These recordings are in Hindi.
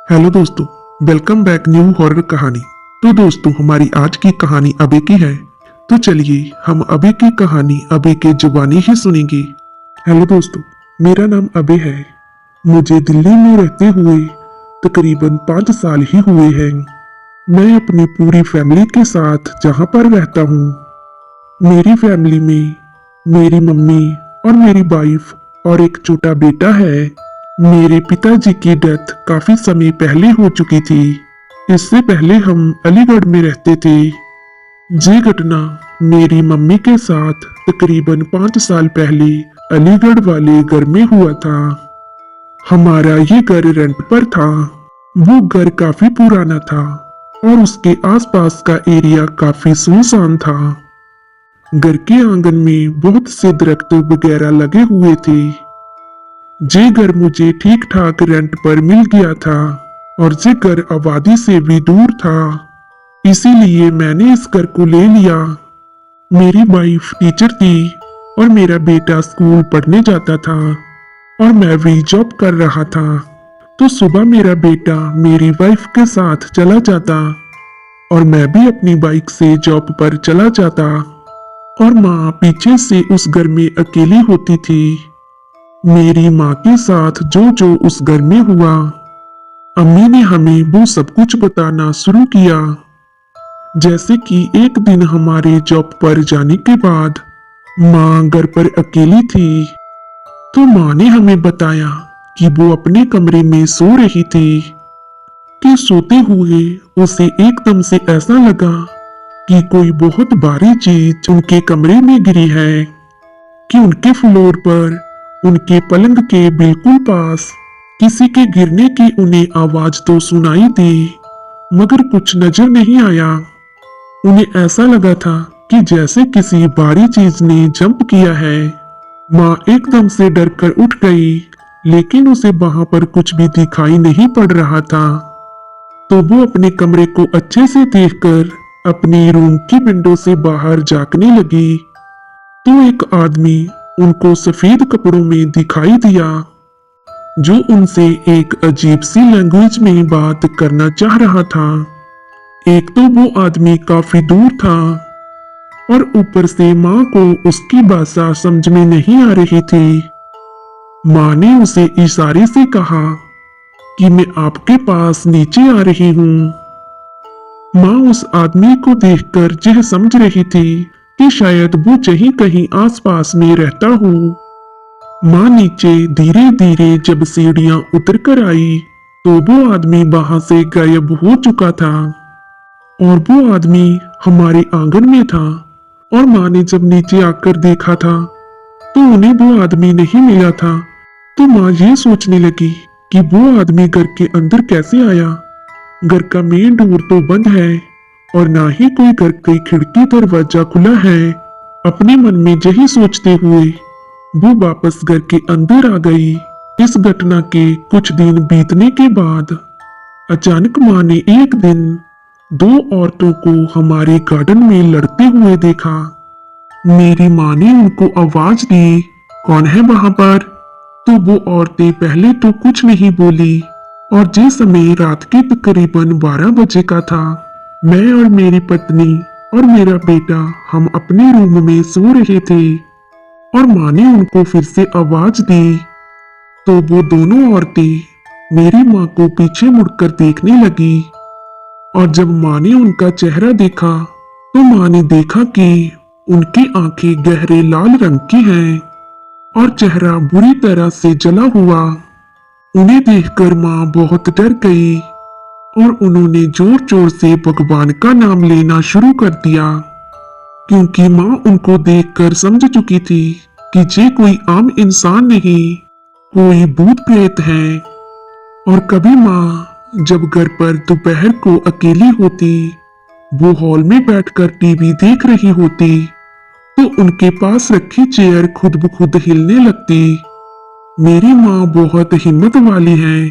हेलो दोस्तों, वेलकम बैक न्यू हॉरर कहानी। तो दोस्तों, हमारी आज की कहानी अबे की है। तो चलिए हम अबे की कहानी अबे के जुबानी ही सुनेंगे। हेलो दोस्तों, मेरा नाम अबे है। मुझे दिल्ली में रहते हुए तकरीबन 5 साल ही हुए हैं। मैं अपनी पूरी फैमिली के साथ जहाँ पर रहता हूँ, मेरी फैमिली में मेरी मम्मी और मेरी वाइफ और एक छोटा बेटा है। मेरे पिताजी की डेथ काफी समय पहले हो चुकी थी। इससे पहले हम अलीगढ़ में रहते थे। ये घटना मेरी मम्मी के साथ तकरीबन 5 साल पहले अलीगढ़ वाले घर में हुआ था। हमारा ये घर रेंट पर था। वो घर काफी पुराना था और उसके आसपास का एरिया काफी सुनसान था। घर के आंगन में बहुत से दरख्त वगैरह लगे हुए थे। ये घर मुझे ठीक ठाक रेंट पर मिल गया था और ये घर आबादी से भी दूर था, इसीलिए मैंने इस घर को ले लिया। मेरी वाइफ टीचर थी और मेरा बेटा स्कूल पढ़ने जाता था और मैं भी जॉब कर रहा था। तो सुबह मेरा बेटा मेरी वाइफ के साथ चला जाता और मैं भी अपनी बाइक से जॉब पर चला जाता और माँ पीछे से उस घर में अकेली होती थी। मेरी माँ के साथ जो जो उस घर में हुआ, अम्मी ने हमें वो सब कुछ बताना शुरू किया। जैसे कि एक दिन हमारे जॉब पर जाने के बाद माँ घर पर अकेली थी, तो माँ ने हमें बताया कि वो अपने कमरे में सो रही थी कि सोते हुए उसे एकदम से ऐसा लगा कि कोई बहुत भारी चीज उनके कमरे में गिरी है, कि उनके फ्लोर पर उनके पलंग के बिल्कुल पास किसी के गिरने की उन्हें आवाज तो सुनाई दी, मगर कुछ नजर नहीं आया। उन्हें ऐसा लगा था कि जैसे किसी भारी चीज ने जंप किया है। माँ एकदम से डर कर उठ गई, लेकिन उसे वहां पर कुछ भी दिखाई नहीं पड़ रहा था। तो वो अपने कमरे को अच्छे से देखकर अपनी रूम की विंडो से बाहर झांकने लगी, तो एक आदमी उनको सफेद कपड़ों में दिखाई दिया, जो उनसे एक अजीब सी लैंग्वेज में बात करना चाह रहा था। एक तो वो आदमी काफी दूर था और ऊपर से माँ को उसकी भाषा समझ में नहीं आ रही थी। माँ ने उसे इशारे से कहा कि मैं आपके पास नीचे आ रही हूँ। माँ उस आदमी को देखकर यह समझ रही थी कि शायद वो यहीं कहीं आसपास में रहता हो। माँ नीचे धीरे धीरे जब सीढ़ियां उतर कर आई, तो वो आदमी वहां से गायब हो चुका था और वो आदमी हमारे आंगन में था। और माँ ने जब नीचे आकर देखा था, तो उन्हें वो आदमी नहीं मिला था। तो माँ ये सोचने लगी कि वो आदमी घर के अंदर कैसे आया। घर का मेन डोर तो बंद है और ना ही कोई घर की खिड़की दरवाजा खुला है। अपने मन में यही सोचते हुए वो वापस घर के अंदर आ गई। इस घटना के कुछ दिन बीतने के बाद अचानक माँ ने एक दिन 2 औरतों को हमारे गार्डन में लड़ते हुए देखा। मेरी माँ ने उनको आवाज दी, कौन है वहां पर? तो वो औरतें पहले तो कुछ नहीं बोली और जिस समय रात के तकरीबन 12 बजे का था, मैं और मेरी पत्नी और मेरा बेटा हम अपने रूम में सो रहे थे और माँ ने उनको फिर से आवाज दी। तो वो दोनों औरतें मेरी माँ को पीछे मुड़कर देखने लगी और जब माँ ने उनका चेहरा देखा, तो माँ ने देखा कि उनकी आंखें गहरे लाल रंग की हैं और चेहरा बुरी तरह से जला हुआ। उन्हें देखकर माँ बहुत डर गई और उन्होंने जोर जोर से भगवान का नाम लेना शुरू कर दिया, क्योंकि माँ उनको देखकर समझ चुकी थी कि ये कोई आम इंसान नहीं, कोई भूत प्रेत है। और कभी माँ जब घर पर दोपहर को अकेली होती, वो हॉल में बैठकर टीवी देख रही होती, तो उनके पास रखी चेयर खुद ब खुद हिलने लगती। मेरी माँ बहुत हिम्मत वाली है।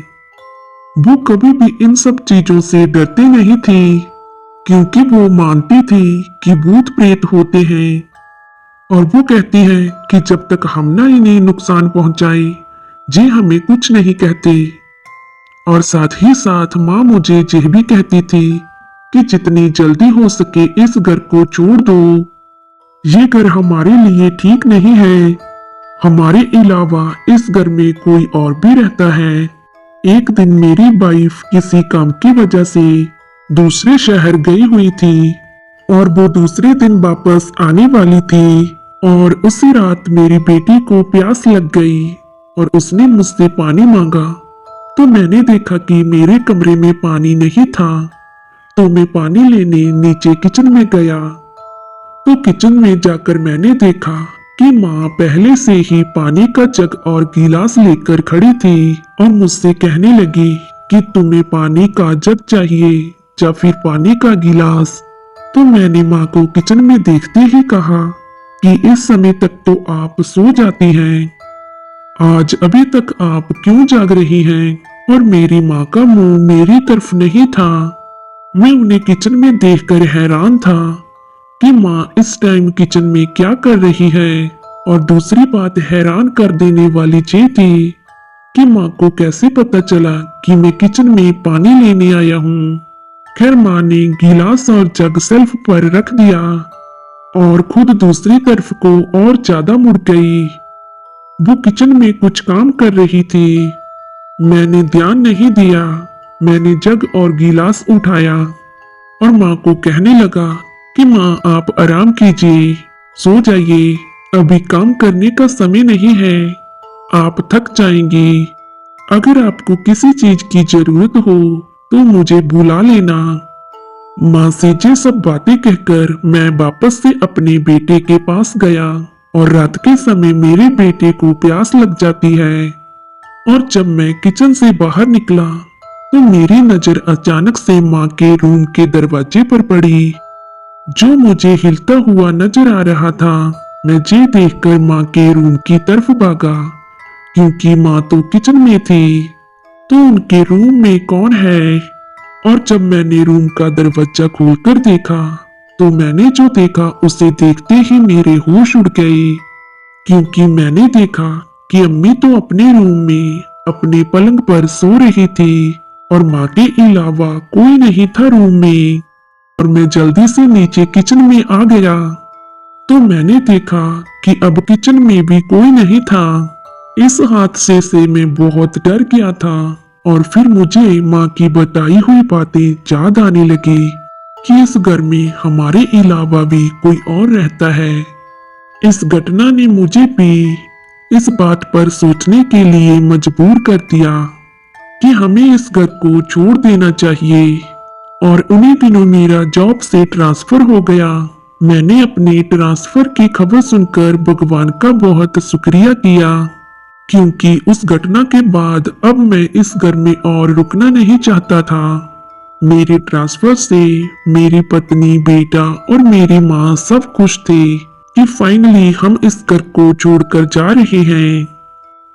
वो कभी भी इन सब चीजों से डरती नहीं थी, क्योंकि वो मानती थी कि भूत प्रेत होते हैं और वो कहती है कि जब तक हम ना इन्हें नुकसान पहुंचाए, ये हमें कुछ नहीं कहते। और साथ ही साथ माँ मुझे यह भी कहती थी कि जितनी जल्दी हो सके इस घर को छोड़ दो। ये घर हमारे लिए ठीक नहीं है। हमारे अलावा इस घर में कोई और भी रहता है। एक दिन मेरी वाइफ किसी काम की वजह से दूसरे शहर गई हुई थी और वो दूसरे दिन वापस आने वाली थी और उसी रात मेरी बेटी को प्यास लग गई और उसने मुझसे पानी मांगा। तो मैंने देखा कि मेरे कमरे में पानी नहीं था, तो मैं पानी लेने नीचे किचन में गया। तो किचन में जाकर मैंने देखा कि माँ पहले से ही पानी का जग और गिलास लेकर खड़ी थी और मुझसे कहने लगी कि तुम्हें पानी का जग चाहिए या फिर पानी का गिलास। तो मैंने माँ को किचन में देखते ही कहा कि इस समय तक तो आप सो जाती हैं, आज अभी तक आप क्यों जाग रही हैं? और मेरी माँ का मुंह मेरी तरफ नहीं था। मैं उन्हें किचन में देखकर हैरान था कि माँ इस टाइम किचन में क्या कर रही है। और दूसरी बात हैरान कर देने वाली ये थी कि माँ को कैसे पता चला कि मैं किचन में पानी लेने आया हूँ। खैर माँ ने गिलास और जग शेल्फ पर रख दिया और खुद दूसरी तरफ को और ज्यादा मुड़ गई। वो किचन में कुछ काम कर रही थी। मैंने ध्यान नहीं दिया। मैंने जग और गिलास उठाया और माँ को कहने लगा कि माँ आप आराम कीजिए, सो जाइए, अभी काम करने का समय नहीं है, आप थक जाएंगे। अगर आपको किसी चीज की जरूरत हो तो मुझे बुला लेना। माँ से ये सब बातें कहकर मैं वापस से अपने बेटे के पास गया और रात के समय मेरे बेटे को प्यास लग जाती है। और जब मैं किचन से बाहर निकला तो मेरी नजर अचानक से माँ के रूम के दरवाजे पर पड़ी, जो मुझे हिलता हुआ नजर आ रहा था। मैं ये देखकर माँ के रूम की तरफ भागा, क्योंकि माँ तो किचन में थी, तो उनके रूम में कौन है। और जब मैंने रूम का दरवाजा खोलकर देखा तो मैंने जो देखा उसे देखते ही मेरे होश उड़ गए, क्योंकि मैंने देखा कि अम्मी तो अपने रूम में अपने पलंग पर सो रही थी और माँ के अलावा कोई नहीं था रूम में। और मैं जल्दी से नीचे किचन में आ गया तो मैंने देखा कि अब किचन में भी कोई नहीं था। इस हादसे से मैं बहुत डर गया था और फिर मुझे माँ की बताई हुई बातें याद आने लगी कि इस घर में हमारे अलावा भी कोई और रहता है। इस घटना ने मुझे भी इस बात पर सोचने के लिए मजबूर कर दिया कि हमें इस घर को छोड़ देना चाहिए। और उन्हीं दिनों मेरा जॉब से ट्रांसफर हो गया। मैंने अपने ट्रांसफर की खबर सुनकर भगवान का बहुत शुक्रिया किया, क्योंकि उस घटना के बाद अब मैं इस घर में और रुकना नहीं चाहता था। मेरे ट्रांसफर से मेरी पत्नी, बेटा और मेरी माँ सब खुश थे कि फाइनली हम इस घर को छोड़कर जा रहे हैं।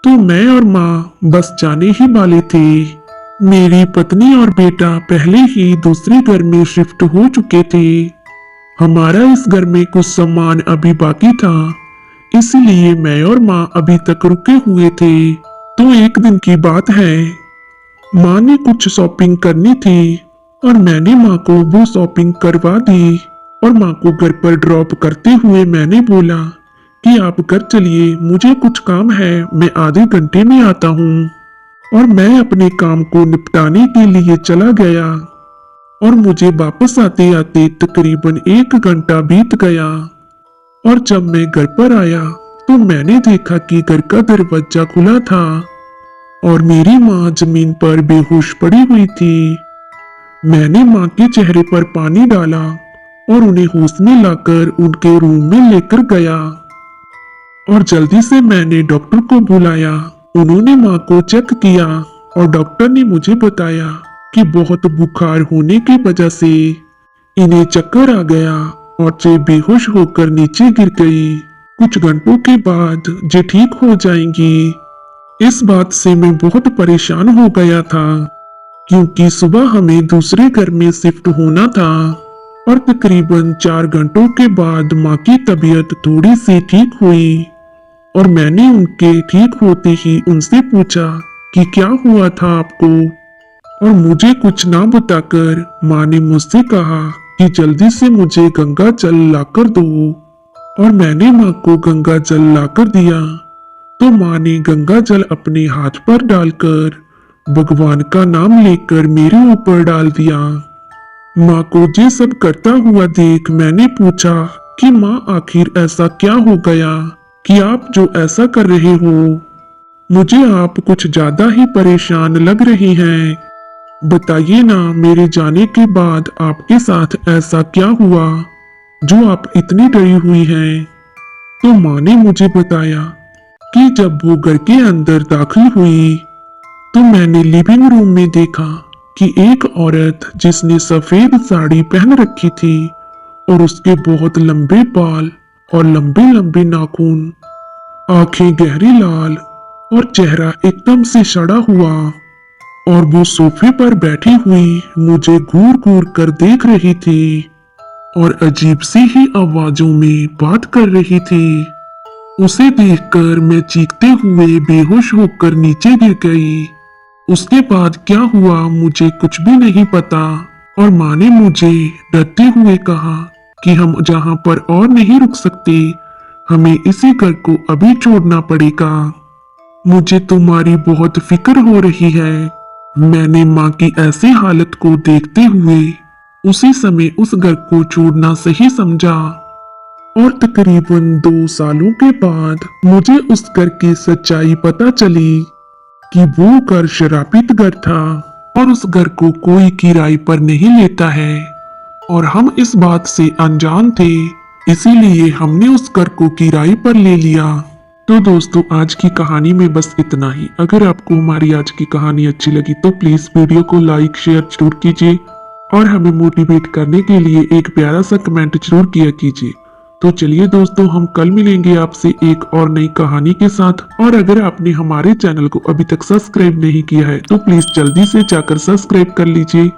तो मैं और माँ बस जाने ही वाले थे। मेरी पत्नी और बेटा पहले ही दूसरे घर में शिफ्ट हो चुके थे। हमारा इस घर में कुछ सामान अभी बाकी था, इसलिए मैं और माँ अभी तक रुके हुए थे। तो एक दिन की बात है, माँ ने कुछ शॉपिंग करनी थी और मैंने माँ को वो शॉपिंग करवा दी। और माँ को घर पर ड्रॉप करते हुए मैंने बोला कि आप घर चलिए, मुझे कुछ काम है, मैं आधे घंटे में आता हूँ। और मैं अपने काम को निपटाने के लिए चला गया और मुझे वापस आते आते तकरीबन 1 घंटा बीत गया। और जब मैं घर पर आया तो मैंने देखा कि घर का दरवाजा खुला था और मेरी माँ जमीन पर बेहोश पड़ी हुई थी। मैंने माँ के चेहरे पर पानी डाला और उन्हें होश में लाकर उनके रूम में लेकर गया और जल्दी से मैंने डॉक्टर को बुलाया। उन्होंने माँ को चेक किया और डॉक्टर ने मुझे बताया कि बहुत बुखार होने की वजह से इन्हें चक्कर आ गया और ये बेहोश होकर नीचे गिर गई। कुछ घंटों के बाद ये ठीक हो जाएंगी। इस बात से मैं बहुत परेशान हो गया था, क्योंकि सुबह हमें दूसरे घर में शिफ्ट होना था। और तकरीबन 4 घंटों के बाद माँ की तबीयत थोड़ी सी ठीक हुई और मैंने उनके ठीक होते ही उनसे पूछा कि क्या हुआ था आपको। और मुझे कुछ ना बताकर माँ ने मुझसे कहा कि जल्दी से मुझे गंगा जल लाकर दो। और मैंने माँ को गंगा जल लाकर दिया तो माँ ने गंगा जल अपने हाथ पर डालकर भगवान का नाम लेकर मेरे ऊपर डाल दिया। माँ को ये सब करता हुआ देख मैंने पूछा कि माँ आखिर ऐसा क्या हो गया कि आप जो ऐसा कर रहे हो। मुझे आप कुछ ज्यादा ही परेशान लग रही हैं। बताइए ना, मेरे जाने के बाद आपके साथ ऐसा क्या हुआ जो आप इतनी डरी हुई हैं। तो माँ ने मुझे बताया कि जब वो घर के अंदर दाखिल हुई तो मैंने लिविंग रूम में देखा कि एक औरत जिसने सफेद साड़ी पहन रखी थी और उसके बहुत लंबे बाल और लंबे लंबे नाखून, आंखें गहरी लाल और चेहरा एकदम से सड़ा हुआ, और वो सोफे पर बैठी हुई मुझे घूर घूर कर देख रही थी और अजीब सी ही आवाजों में बात कर रही थी। उसे देखकर मैं चीखते हुए बेहोश होकर नीचे गिर गई। उसके बाद क्या हुआ मुझे कुछ भी नहीं पता, और माँ ने मुझे डरते हुए कहा कि हम जहाँ पर और नहीं रुक सकते, हमें इसी घर को अभी छोड़ना पड़ेगा। मुझे तुम्हारी बहुत फिक्र हो रही है। मैंने माँ की ऐसी हालत को देखते हुए उसी समय उस घर को छोड़ना सही समझा। और तकरीबन 2 सालों के बाद मुझे उस घर की सच्चाई पता चली कि वो घर शराबित घर था और उस घर को कोई किराए पर नहीं लेता है, और हम इस बात से अनजान थे, इसीलिए हमने उस घर को किराए पर ले लिया। तो दोस्तों, आज की कहानी में बस इतना ही। अगर आपको हमारी आज की कहानी अच्छी लगी तो प्लीज वीडियो को लाइक शेयर जरूर कीजिए और हमें मोटिवेट करने के लिए एक प्यारा सा कमेंट जरूर किया कीजिए। तो चलिए दोस्तों, हम कल मिलेंगे आपसे एक और नई कहानी के साथ। और अगर आपने हमारे चैनल को अभी तक सब्सक्राइब नहीं किया है तो प्लीज जल्दी से जाकर सब्सक्राइब कर लीजिए।